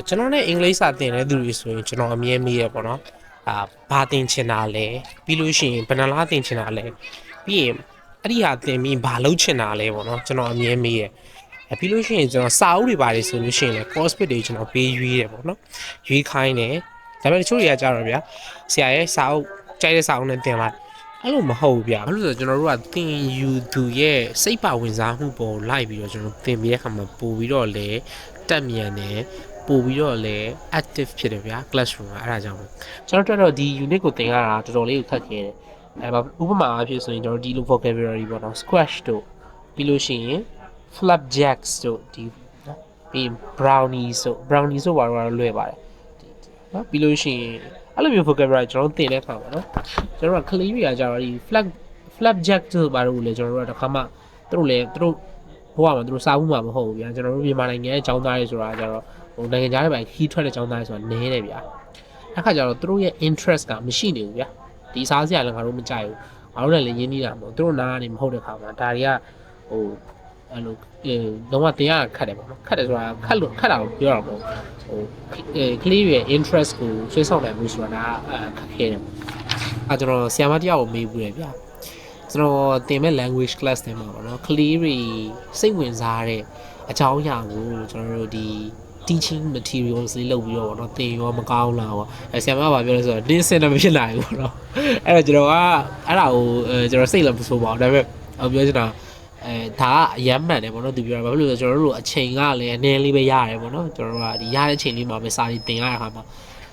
ကျွန်တော်နဲ့အင်္ဂလိပ်စာသင်တဲ့သူတွေဆိုရင်ကျွန်တော်အမြဲမေးရပေါ့နော်ဘာသင်ချင်တာလဲပြီးလို့ရှိရင်ဘယ်နှလားသင်ချင်တာလဲပြီးရင်အဲ့ဒီဟာသင်ပြီးဘာလုပ်ချင်တာလဲပေါ့နော်ကျွန်တော်အမြဲမေးရပြီးလို့ရှိရင်ကျွန်တော်စာအုပ်တွေပါတယ်ဆိုလို့ရှိရင်လည်း course bit တွေကျွန်တော်ပေးရွေးတယ်ပေါ့နော်ရွေးခိုင်းတယ်ဒါပေမဲ့တချို့တွေကကြတော့ဗျာဆရာရဲ့စာအုပ်ကြိုက်တဲ့စာအုပ်နဲ့သင်လိုက်အဲ့လိုမဟုတ်ဘူးဗျာဘာလို့လဲဆိုတော့ကျွန်တော်တို့ကသင်ယူသူရဲ့စိတ်ပါဝင်စားမှုပေါ်လိုက်ပြီးတော့ကျွန်တော်သင်ပြီးတဲ့အခါမှာပို့ပြီးတော့လေတက်မြန်တယ်ပို့ပြီးတော့လေ active ဖြစ်တယ်ဗျာ classroom ကအဲ့ဒါကြောင့်ကျွန်တော်တို့တော့ဒီ unit ကိုသင်ရတာတော်တော်လေးကိုခက်ခဲတယ်ဥပမာအဖြစ်ဆိုရင်ကျွန်တော်ဒီလို vocabulary ပေါ့နော် squash တို့ပြီးလို့ရှိရင် flapjacks တို့ဒီနော်ပြီး brownies တို့ဘာလို့လွယ်ပါတယ်နော်ပြီးလို့ရှိရင်အဲ့လိုမျိုး vocabulary ကျွန်တော်သင်တဲ့အခါမှာနော်ကျွန်တော်ကကလေးတွေကကြတော့ဒီ flapjack တို့ဘာလို့လဲကျွန်တော်တို့ကတစ်ခါမှသူတို့ဘဝမှာသူတို့စားဘူးမှာမဟုတ်ဘူးဗျာကျွန်တော်တို့မြန်မာနိုင်ငံရဲ့ចောင်းသားတွေဆိုတာကြတော့ဟိုနိုင်ငံခြားတွေပဲခီးထွက်တဲ့ចောင်းသားတွေဆိုတာနည်းတယ်ဗျာအဲ့ခါကျတော့သူတို့ရဲ့ interest ကမရှိနေဘူးဗျာဒီစားစရာလည်းငါတို့မကြိုက်ဘူးငါတို့လည်းရင်းနှီးတာမဟုတ်သူတို့နားကနေမဟုတ်တဲ့ခါမှာဒါတွေကဟိုအဲ့လိုလုံးဝတင်ရခတ်တယ်ပေါ့နော်ခတ်တယ်ဆိုတာခတ်တာကိုပြောတာပေါ့ဟိုကလေးရဲ့ interest ကိုဆွဲဆောင်နိုင်မှုဆိုတာခက်ခဲတယ်ကျွန်တော်ဆီယမတယောက်ကိုမေးဘူးတယ်ဗျာကျွန်တော်သင်မဲ့ language class တွေမှာပေါ့နော်ကလေးတွေစိတ်ဝင်စားတဲ့အကြောင်းအရာကိုကျွန်တော်တို့ဒီ teaching materials လေးလုပ်ပြီးတော့ပေါ့နော်သင်ရောမကောင်းလားပေါ့ဆရာမကပြောလဲဆိုတော့တင်းစင်တော့မဖြစ်နိုင်ဘူးပေါ့နော်အဲ့တော့ကျွန်တော်ကအဲ့ဒါကိုကျွန်တော်စိတ်လည်းမဆိုးပါဘူးဒါပေမဲ့ပြောချင်တာဒါကအရမ်းမှန်တယ်ပေါ့နော်သူပြောတာဘာဖြစ်လို့လဲကျွန်တော်တို့အချိန်ကလည်းအနည်းလေးပဲရတယ်ပေါ့နော်ကျွန်တော်တို့ကဒီရတဲ့အချိန်လေးမှာပဲစာရေးသင်ရတဲ့အခါမှာ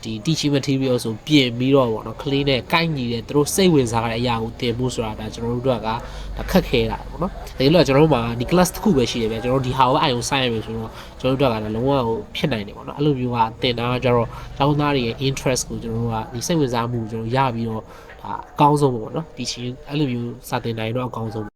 ဒီ teaching material ဆိုပြင်ပြီးတော့ပေါ့နော်ကလေးနဲ့ကိုက်ညီတဲ့သူတို့စိတ်ဝင်စားတဲ့အရာကိုသင်ဖို့ဆိုတာဒါကျွန်တော်တို့ကခက်ခဲတာပေါ့နော်ဒါကြောင့်ကျွန်တော်တို့မှာဒီ class တစ်ခုပဲရှိတယ်ဗျာကျွန်တော်တို့ဒီဟာကိုအာရုံစိုက်ရမယ်ဆိုတော့ကျွန်တော်တို့ကလုံးဝဟိုဖြစ်နိုင်တယ်ပေါ့နော်အဲ့လိုမျိုးကသင်တာကကျတော့ကျောင်းသားတွေရဲ့ interest ကိုကျွန်တော်တို့ကဒီစိတ်ဝင်စားမှုကျွန်တော်ရပြီးတော့ဒါအကောင်းဆုံးပေါ့နော် teaching အဲ့လိုမျိုးစာသင်နိုင်တော့အကောင်းဆုံး